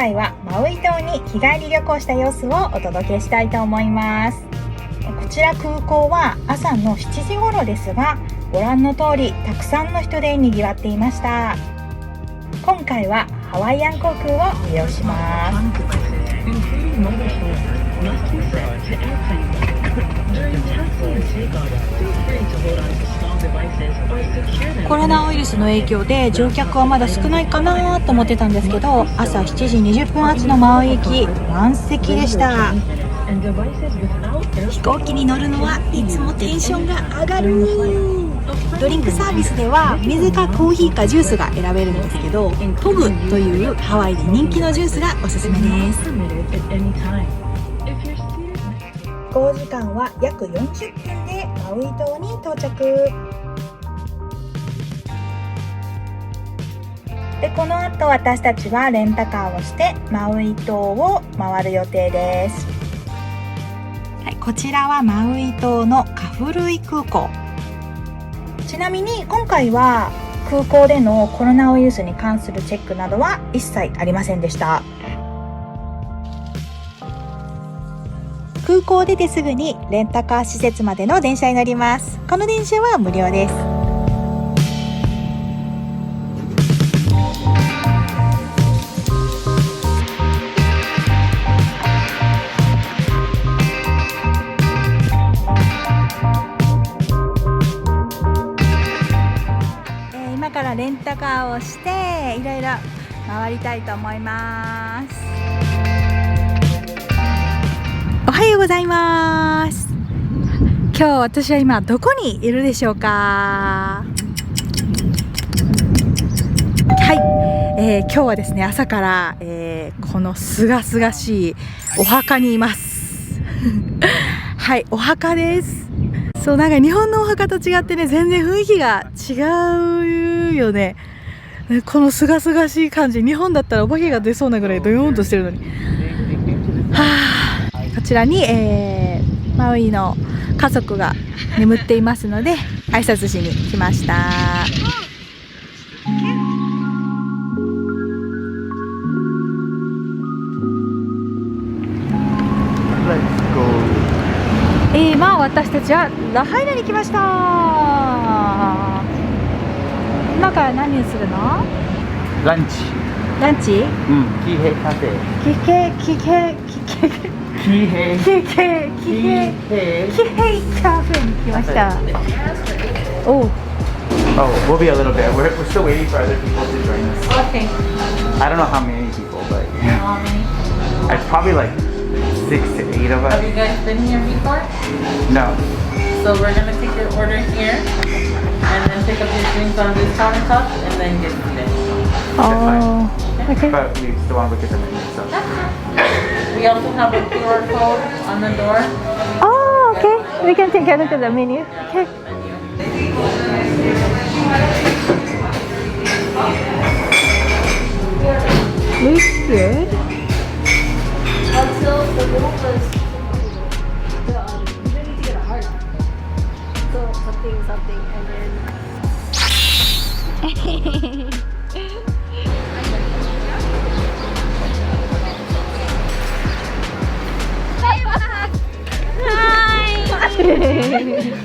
回はマウイ島に日帰り旅行した様子をお届けしたいと思います。こちら空港は朝の7時頃ですが、ご覧の通りたくさんの人で賑わっていました。今回はハワイアン航空を利用します。コロナウイルスの影響で乗客はまだ少ないかなと思ってたんですけど、朝7時20分発のマウイ駅満席でした。飛行機に乗るのはいつもテンションが上がる。ドリンクサービスでは水かコーヒーかジュースが選べるんですけど、トムというハワイで人気のジュースがおすすめです。飛行時間は約40分でマウイ島に到着で、この後私たちはレンタカーをしてマウイ島を回る予定です。はい、こちらはマウイ島のカフルイ空港。ちなみに今回は空港でのコロナウイルスに関するチェックなどは一切ありませんでした。空港出てすぐにレンタカー施設までの電車に乗ります。この電車は無料です。今からレンタカーをしていろいろ回りたいと思います。おはようございます。今日私は今どこにいるでしょうか。はい、今日はですね朝から、このすがすがしいお墓にいますはい、お墓です。そう、なんか日本のお墓と違ってね、全然雰囲気が違うよね。このすがすがしい感じ、日本だったらお化けが出そうなぐらいドヨーンとしてるのに、こちらに、マウイの家族が眠っていますので挨拶しに来ました。今私たちはラハイナに来ました。今から何するの？ランチ。ランチ？うん、キヘカフェ。キヘカフェに来ました。Oh, we'll be a little bit. We're still waiting for other people to join us. Okay. I don't know how many people, but How many? it's probably like 6 to 8 of us. Have you guys been here before? No. So we're gonna take your order here, and then pick up your drinks on this countertop, and then get seated. Oh, okay. But we still want to look at the menu, so. We also have a QR code on the door. Oh, okay. We can take a look at the menu. Okay. Looks good. Until the wolf is you need to get a heart. So something and then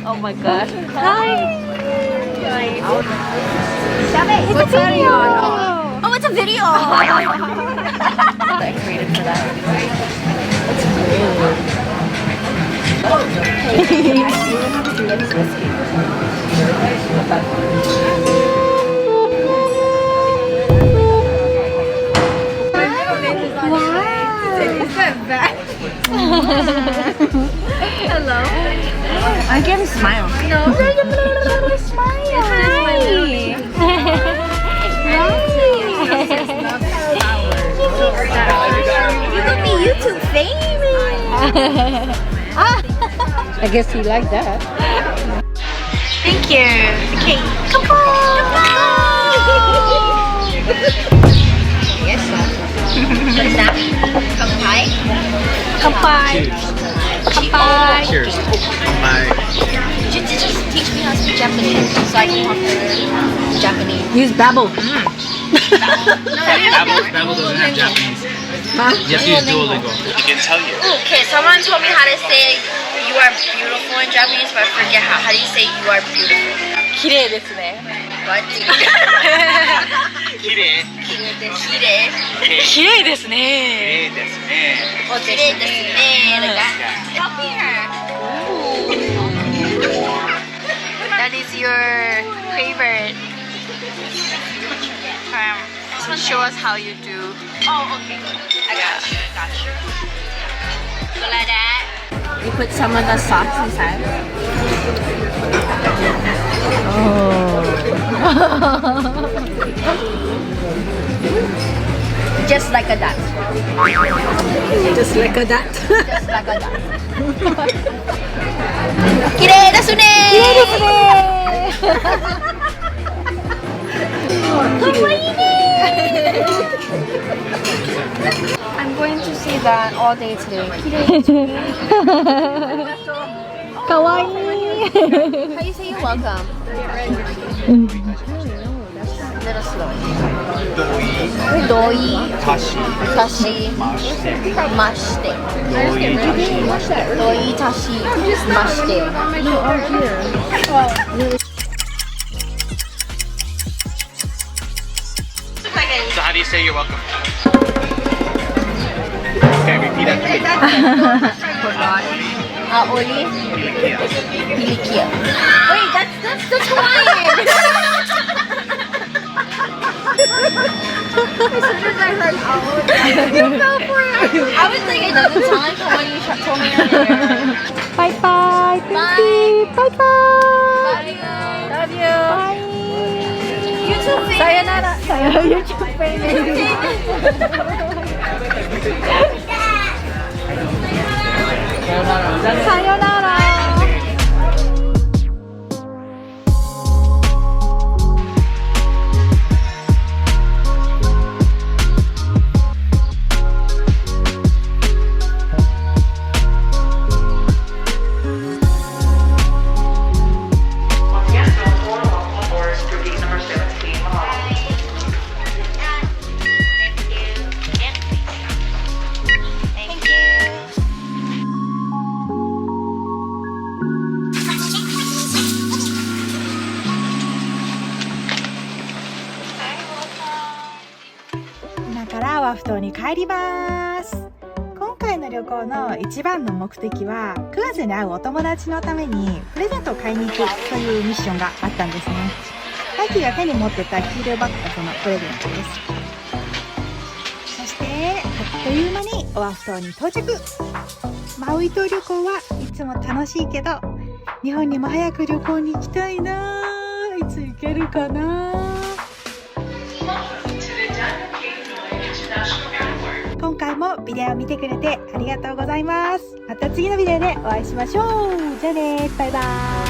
Oh my god. hi. It's a video. Oh, it's a video. I created for that. Hello. I can smile. No. Smile. You could be YouTube famous. I guess he liked that. Thank you. Okay. Come on. Yes. What is that? Kampai? Kampai. Kampai. Cheers. Bye. Just teach me how to speak Japanese so I can talk to Japanese. Use Babbel. Babel doesn't have Japanese. You have to use Duolingo. You can tell you. Okay, someone told me how to say you are beautiful in Japanese, but I forget how do you say you are beautiful? 綺麗ですね。 What? 綺麗。綺麗。綺麗ですね。綺麗ですね。綺麗ですね。Like that. Stop here. That is your favorite. Show us how you do. Oh, okay. I got you. So like that. You put some of the sauce inside. Just like a that. Just like a that. Just like a that. 綺麗ですね。綺麗ですね。可愛いね。I'm going to see that all day today. 綺麗ですね。かわいい。 How you say you're welcome? Little slow. Doi. Tashi. Mashite. Doi tashi. Mashite. So how do you say you're welcome? Okay, repeat after me. Aoli. Pilikia. Wait, that's Hawaiian. As soon as I heard Aoli, you fell for it. I was like, it doesn't sound like Hawaiian. You told me earlier. バイバイ。Bye. バイバイ。 Love you. YouTube famous. さよなら。さよなら。YouTube famous。さよなら。今からワフ島に帰ります。今回の旅行の一番の目的は9月に会うお友達のためにプレゼントを買いに行くというミッションがあったんですね。マイキーが手に持ってた黄色いバッグがそのプレゼントです。そしてあっという間にオアフ島に到着。マウイ島旅行はいつも楽しいけど日本にも早く旅行に行きたいな。いつ行けるかな。今回もビデオを見てくれてありがとうございます。また次のビデオでお会いしましょう。じゃあね、バイバーイ。